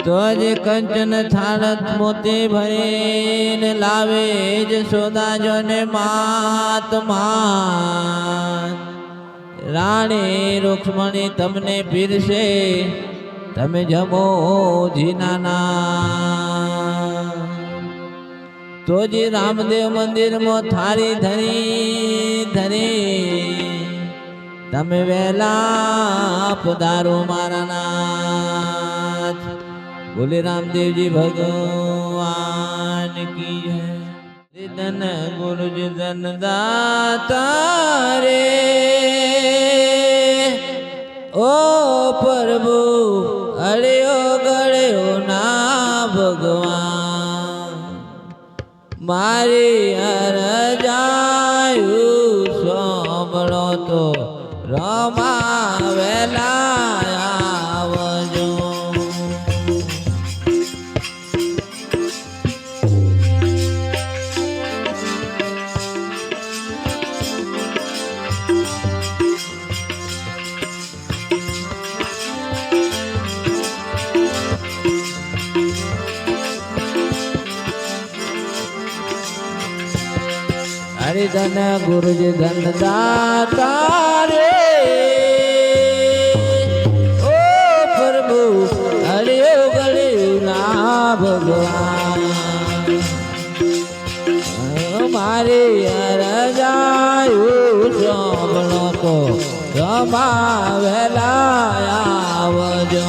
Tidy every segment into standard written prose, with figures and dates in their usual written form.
તો જ કંચન થાળત મોતી ભરીને લાવે જ સોદાજોને માતમાં રાણી રૂક્ષ્મણી તમને પીરસે તમે જમો જીનાના તોજી રામદેવ મંદિરમાં થારી ધરી તમે વેલા પધારો મારા નાથ બોલે રામદેવજી ભગવાન કી જય ધન ગુરુજી ધન દાતા રે ઓ પ્રભુ અડ્યો ગળ્યો ના ભગવાન મારી અરજાયું સાંભળો તો રમા વેલા આવજો હરિધન ગુરુજી ધન દાતા રે ઓ પ્રભુ હરિયો ગળ્યું ના ભગવાન મારે અરજાયું સાંભળો તો રમા વેલા આવજો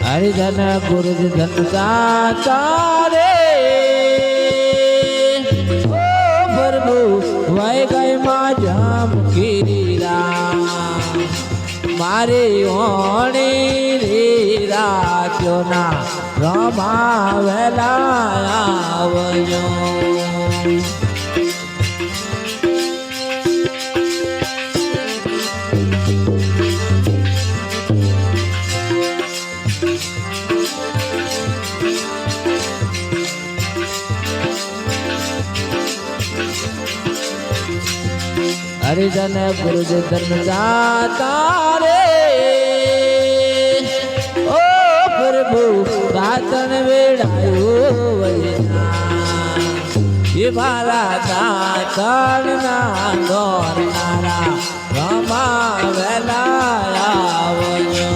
હરિધન ગુરુજી ધન દાતા રે ઓ પ્રભુ વાય ગઈ માં જામ કીરા મારે ઓણી રીરા ચોના રમા વેલા આવજો હરિધન ગુરુજી ધન દાતા રે ઓ પ્રભુ દાતન વેડાયું વૈના એ મારા દાતન ના દોરનારા રમા વેલા આવજો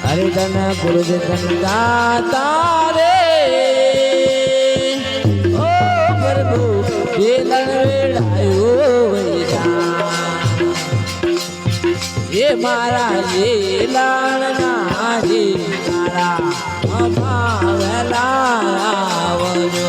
હરિધન ગુરુજી ધન દાતા રે ઓ પ્રભુ વેલણ વેળાયું એ મારા લીલાણ ના મારા અમા વેલા આવજો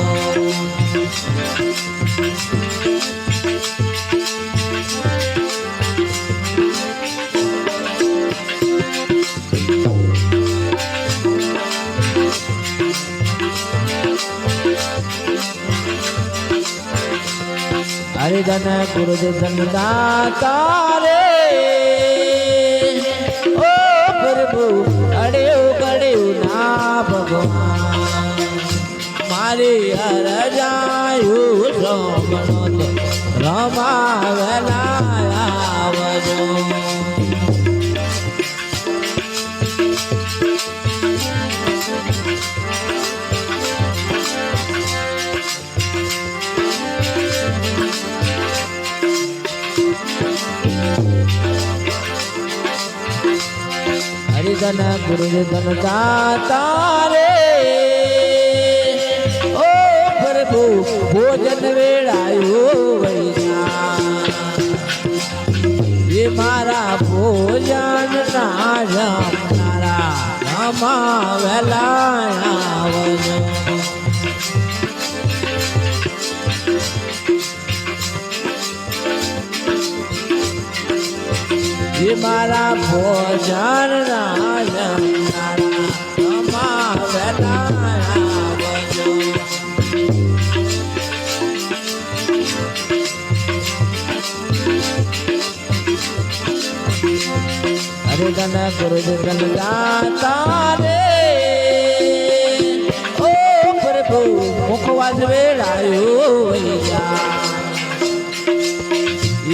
હરિધન ગુરુજી ધન દાતા રે ઓ પ્રભુ અડ્યું ગળ્યું ના ભગવાન મારી અરજાયું સાંભળો તો રમા વેલા આવજો હરિધન ગુરુજી ધન દાતા રે ઓ પ્રભુ ભોજન વેળાયું વૈના એ મારા ભોજન ના જમનારા રમા વેલા આવજો એ મારા ભોજન વેલા આવજો. હરે ધન ગુરુજી ધન દાતા રે ઓ પ્રભુ મુખવાસ વેળાયો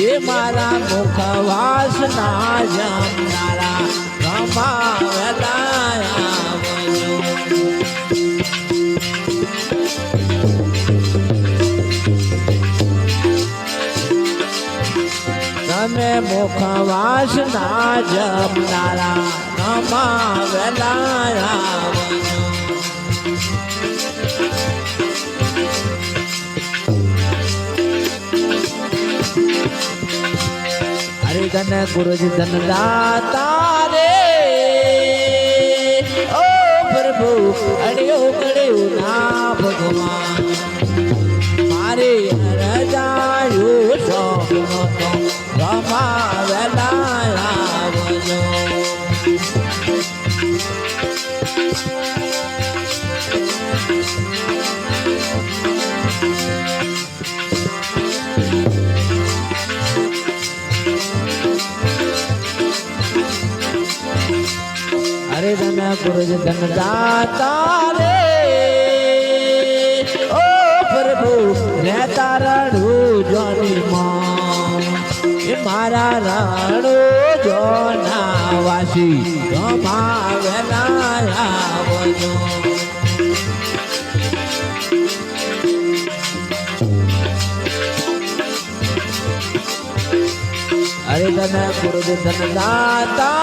એ મારા મુખવાસ ના જમનારા રમાવેલા આવજો. તમે મુખવાસ ના જમનારા રમાવેલા આવજો. હરે ધન ગુરુજી ધન દાતા રે ઓ પ્રભુ અડ્યો કડ્યો ના ભગવાન મારે હરજાયું સોનો તો રમાવેલા આવજો. હરે ધન ગુરુજી ધન દાતા રે ઓ પ્રભુ રહેતા રણું જોની માં એ મારા રણું જોના વાસી રમાવેલા આવજો. હરે ધન ગુરુજી ધન દાતા